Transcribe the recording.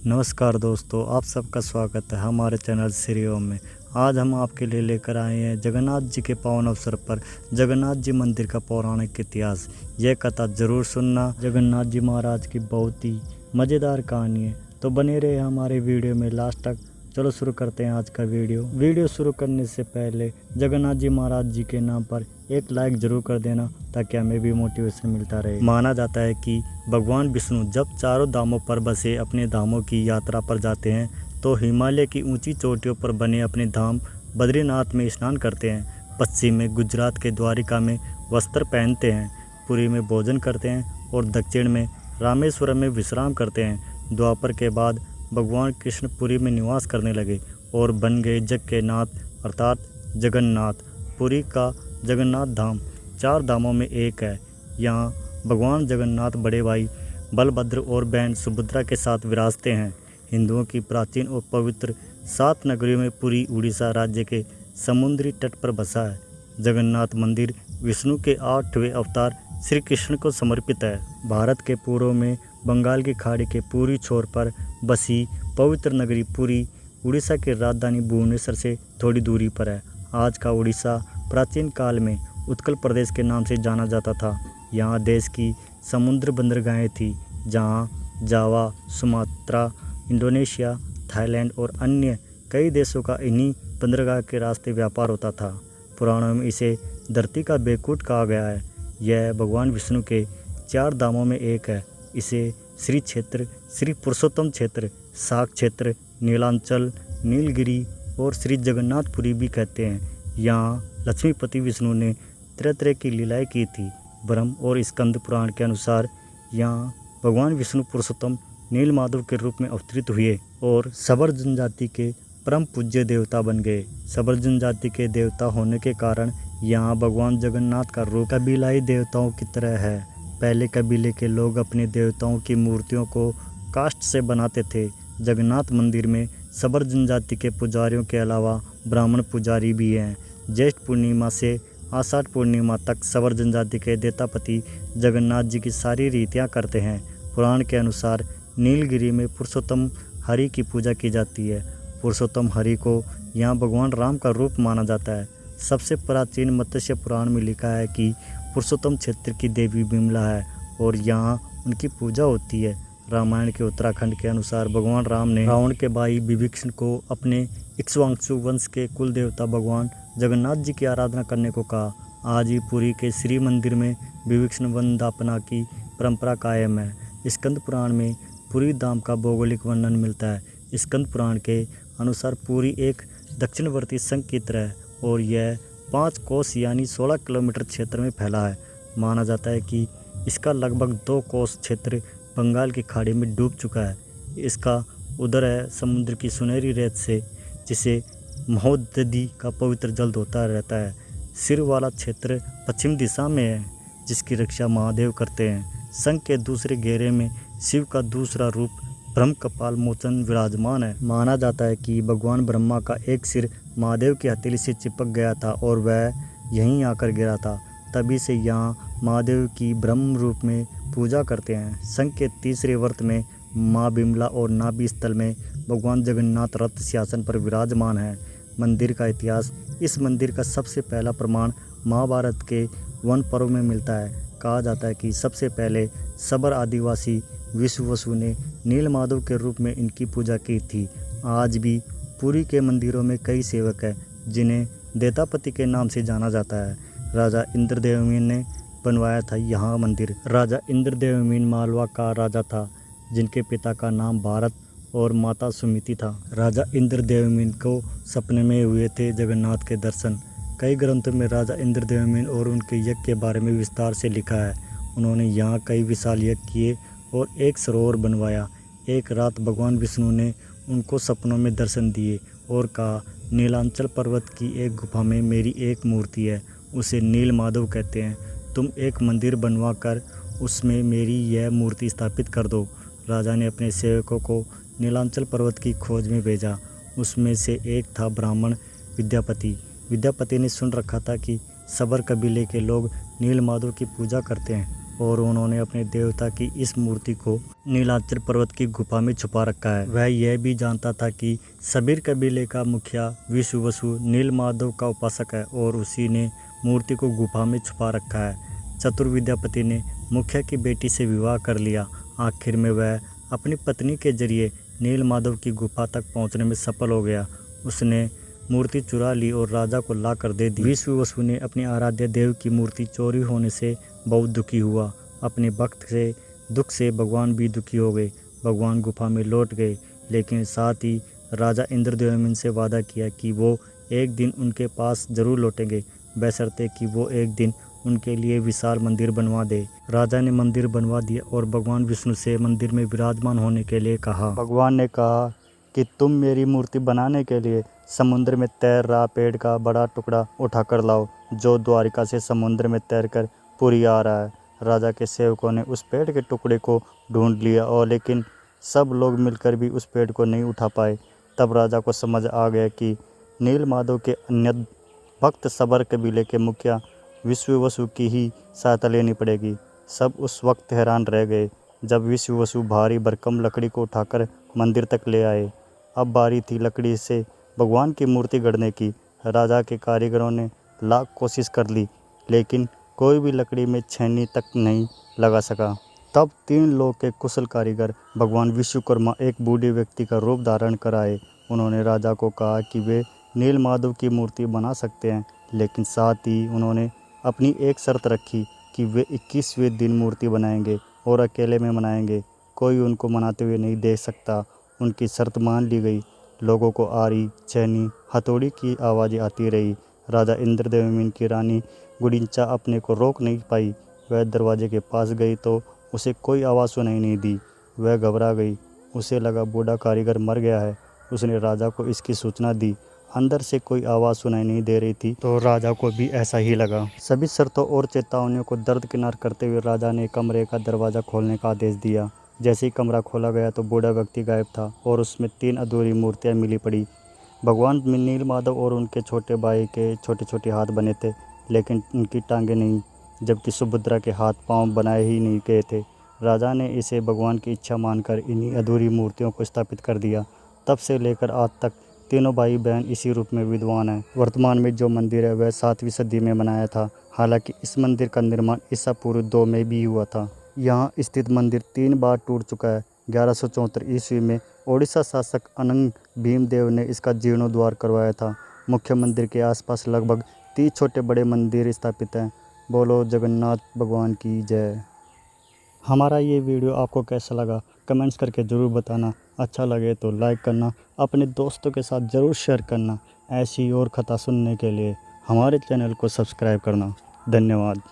नमस्कार दोस्तों, आप सबका स्वागत है हमारे चैनल श्री ओम में। आज हम आपके लिए लेकर आए हैं जगन्नाथ जी के पावन अवसर पर जगन्नाथ जी मंदिर का पौराणिक इतिहास। यह कथा जरूर सुनना। जगन्नाथ जी महाराज की बहुत ही मज़ेदार कहानी है, तो बने रहे हमारे वीडियो में लास्ट तक। चलो शुरू करते हैं आज का वीडियो शुरू करने से पहले जगन्नाथ जी महाराज जी के नाम पर एक लाइक जरूर कर देना, ताकि हमें भी मोटिवेशन मिलता रहे। माना जाता है कि भगवान विष्णु जब चारों धामों पर बसे अपने धामों की यात्रा पर जाते हैं, तो हिमालय की ऊंची चोटियों पर बने अपने धाम बद्रीनाथ में स्नान करते हैं। पश्चिम में गुजरात के द्वारिका में वस्त्र पहनते हैं, पुरी में भोजन करते हैं और दक्षिण में रामेश्वरम में विश्राम करते हैं। द्वापर के बाद भगवान कृष्ण पुरी में निवास करने लगे और बन गए जग के नाथ अर्थात जगन्नाथ। पुरी का जगन्नाथ धाम चार धामों में एक है। यहाँ भगवान जगन्नाथ बड़े भाई बलभद्र और बहन सुभद्रा के साथ विराजते हैं। हिंदुओं की प्राचीन और पवित्र 7 नगरियों में पुरी उड़ीसा राज्य के समुद्री तट पर बसा है। जगन्नाथ मंदिर विष्णु के 8वें अवतार श्री कृष्ण को समर्पित है। भारत के पूर्व में बंगाल की खाड़ी के पूर्वी छोर पर बसी पवित्र नगरी पुरी उड़ीसा की राजधानी भुवनेश्वर से थोड़ी दूरी पर है। आज का उड़ीसा प्राचीन काल में उत्कल प्रदेश के नाम से जाना जाता था। यहाँ देश की समुद्र बंदरगाहें थी, जहाँ जावा, सुमात्रा, इंडोनेशिया, थाईलैंड और अन्य कई देशों का इन्हीं बंदरगाह के रास्ते व्यापार होता था। पुराणों में इसे धरती का बैकुंठ कहा गया है। यह भगवान विष्णु के 4 धामों में एक है। इसे श्री क्षेत्र, श्री पुरुषोत्तम क्षेत्र, शाक क्षेत्र, नीलांचल, नीलगिरी और श्री जगन्नाथपुरी भी कहते हैं। यहाँ लक्ष्मीपति विष्णु ने तरह तरह की लीलाएं की थी। ब्रह्म और स्कंद पुराण के अनुसार यहाँ भगवान विष्णु पुरुषोत्तम नीलमाधव के रूप में अवतरित हुए और सबर जनजाति के परम पूज्य देवता बन गए। सबर जनजाति के देवता होने के कारण यहाँ भगवान जगन्नाथ का रूप कबीलाई देवताओं की तरह है। पहले कबीले के लोग अपने देवताओं की मूर्तियों को काष्ठ से बनाते थे। जगन्नाथ मंदिर में सबर जनजाति के पुजारियों के अलावा ब्राह्मण पुजारी भी हैं। ज्येष्ठ पूर्णिमा से आषाढ़ पूर्णिमा तक सबर जनजाति के देवतापति जगन्नाथ जी की सारी रीतियाँ करते हैं। पुराण के अनुसार नीलगिरी में पुरुषोत्तम हरि की पूजा की जाती है। पुरुषोत्तम हरि को यहाँ भगवान राम का रूप माना जाता है। सबसे प्राचीन मत्स्य पुराण में लिखा है कि पुरुषोत्तम क्षेत्र की देवी बिमला है और यहाँ उनकी पूजा होती है। रामायण के उत्तराखंड के अनुसार भगवान राम ने रावण के भाई विभीषण को अपने इक्ष्वाकु वंश के कुल देवता भगवान जगन्नाथ जी की आराधना करने को कहा। आज भी पुरी के श्री मंदिर में विभीषण वंदना की परंपरा कायम है। स्कंद पुराण में पुरी धाम का भौगोलिक वर्णन मिलता है। स्कंद पुराण के अनुसार पुरी एक दक्षिणवर्ती संघ की तरह है और यह 5 कोस यानी 16 किलोमीटर क्षेत्र में फैला है। माना जाता है कि इसका लगभग 2 कोस क्षेत्र बंगाल की खाड़ी में डूब चुका है। इसका उदर है समुद्र की सुनहरी रेत से, जिसे महोदधि का पवित्र जल होता रहता है। सिर वाला क्षेत्र पश्चिम दिशा में है, जिसकी रक्षा महादेव करते हैं। संघ के दूसरे घेरे में शिव का दूसरा रूप ब्रह्म कपाल मोचन विराजमान है। माना जाता है कि भगवान ब्रह्मा का एक सिर महादेव की हथेली से चिपक गया था और वह यहीं आकर गिरा था। तभी से यहाँ महादेव की ब्रह्म रूप में पूजा करते हैं। संघ के तीसरे वर्त में माँ बिमला और नाभि स्थल में भगवान जगन्नाथ रथ सिंहासन पर विराजमान है। मंदिर का इतिहास। इस मंदिर का सबसे पहला प्रमाण महाभारत के वन पर्व में मिलता है। कहा जाता है कि सबसे पहले सबर आदिवासी विश्ववसु ने नीलमाधव के रूप में इनकी पूजा की थी। आज भी पुरी के मंदिरों में कई सेवक हैं, जिन्हें देवतापति के नाम से जाना जाता है। राजा इंद्रदेवमीन ने बनवाया था यहाँ मंदिर। राजा इंद्रदेवमीन मालवा का राजा था, जिनके पिता का नाम भारत और माता सुमिति था। राजा इंद्रदेवमीन को सपने में हुए थे जगन्नाथ के दर्शन। कई ग्रंथों में राजा इंद्रदेवमीन और उनके यज्ञ के बारे में विस्तार से लिखा है। उन्होंने यहाँ कई विशाल यज्ञ किए और एक सरोवर बनवाया। एक रात भगवान विष्णु ने उनको सपनों में दर्शन दिए और कहा, नीलांचल पर्वत की एक गुफा में मेरी एक मूर्ति है, उसे नील माधव कहते हैं। तुम एक मंदिर बनवा कर उसमें मेरी यह मूर्ति स्थापित कर दो। राजा ने अपने सेवकों को नीलांचल पर्वत की खोज में भेजा। उसमें से एक था ब्राह्मण विद्यापति। विद्यापति ने सुन रखा था कि सबर कबीले के लोग नील माधव की पूजा करते हैं। और उन्होंने अपने देवता की इस मूर्ति को नीलाचल पर्वत की गुफा में छुपा रखा है। वह यह भी जानता था कि सबीर कबीले का मुखिया विश्ववसु नीलमाधव का उपासक है और उसी ने मूर्ति को गुफा में छुपा रखा है। चतुर्विद्यापति ने मुखिया की बेटी से विवाह कर लिया। आखिर में वह अपनी पत्नी के जरिए नीलमाधव की गुफा तक पहुंचने में सफल हो गया। उसने मूर्ति चुरा ली और राजा को ला कर दे दी। विश्ववसु ने अपने आराध्य देव की मूर्ति चोरी होने से बहुत दुखी हुआ। अपने भक्त से दुख से भगवान भी दुखी हो गए। भगवान गुफा में लौट गए, लेकिन साथ ही राजा इंद्रदेव ने उनसे वादा किया कि वो एक दिन उनके पास जरूर लौटेंगे, बशर्ते कि वो एक दिन उनके लिए विशाल मंदिर बनवा दे। राजा ने मंदिर बनवा दिया और भगवान विष्णु से मंदिर में विराजमान होने के लिए कहा। भगवान ने कहा कि तुम मेरी मूर्ति बनाने के लिए समुद्र में तैर रहा पेड़ का बड़ा टुकड़ा उठाकर लाओ, जो द्वारिका से समुद्र में तैरकर पुरी आ रहा है। राजा के सेवकों ने उस पेड़ के टुकड़े को ढूंढ लिया और लेकिन सब लोग मिलकर भी उस पेड़ को नहीं उठा पाए। तब राजा को समझ आ गया कि नीलमाधव के अन्य भक्त सबर कबीले के मुखिया विश्ववसु की ही सहायता लेनी पड़ेगी। सब उस वक्त हैरान रह गए जब विश्ववसु भारी भरकम लकड़ी को उठाकर मंदिर तक ले आए। अब बारी थी लकड़ी से भगवान की मूर्ति गढ़ने की। राजा के कारीगरों ने लाख कोशिश कर ली, लेकिन कोई भी लकड़ी में छेनी तक नहीं लगा सका। तब 3 लोग के कुशल कारीगर भगवान विश्वकर्मा एक बूढ़े व्यक्ति का रूप धारण कर आए। उन्होंने राजा को कहा कि वे नीलमाधव की मूर्ति बना सकते हैं, लेकिन साथ ही उन्होंने अपनी एक शर्त रखी कि वे 21वें दिन मूर्ति बनाएंगे और अकेले में मनाएंगे। कोई उनको मनाते हुए नहीं देख सकता। उनकी शर्त मान ली गई। लोगों को आरी, छेनी, हथौड़ी की आवाज़ें आती रही। राजा इंद्रदेव की रानी गुडिंचा अपने को रोक नहीं पाई। वह दरवाजे के पास गई तो उसे कोई आवाज़ सुनाई नहीं दी। वह घबरा गई। उसे लगा बूढ़ा कारीगर मर गया है। उसने राजा को इसकी सूचना दी। अंदर से कोई आवाज़ सुनाई नहीं दे रही थी, तो राजा को भी ऐसा ही लगा। सभी शर्तों और चेतावनियों को दरकिनार करते हुए राजा ने कमरे का दरवाज़ा खोलने का आदेश दिया। जैसे ही कमरा खोला गया तो बूढ़ा व्यक्ति गायब था और उसमें 3 अधूरी मूर्तियां मिली पड़ी। भगवान नीलमाधव और उनके छोटे भाई के छोटे छोटे हाथ बने थे, लेकिन उनकी टांगें नहीं, जबकि सुभद्रा के हाथ पांव बनाए ही नहीं गए थे। राजा ने इसे भगवान की इच्छा मानकर इन्हीं अधूरी मूर्तियों को स्थापित कर दिया। तब से लेकर आज तक तीनों भाई बहन इसी रूप में विद्वान हैं। वर्तमान में जो मंदिर है वह 7वीं सदी में बनाया था। हालांकि इस मंदिर का निर्माण ईसा पूर्व 2 में भी हुआ था। यहाँ स्थित मंदिर 3 बार टूट चुका है। 1174 ईस्वी में ओडिशा शासक अनंग भीमदेव ने इसका जीर्णोद्धार करवाया था। मुख्य मंदिर के आसपास लगभग 30 छोटे बड़े मंदिर स्थापित हैं। बोलो जगन्नाथ भगवान की जय। हमारा ये वीडियो आपको कैसा लगा कमेंट्स करके ज़रूर बताना। अच्छा लगे तो लाइक करना, अपने दोस्तों के साथ ज़रूर शेयर करना। ऐसी और कथा सुनने के लिए हमारे चैनल को सब्सक्राइब करना। धन्यवाद।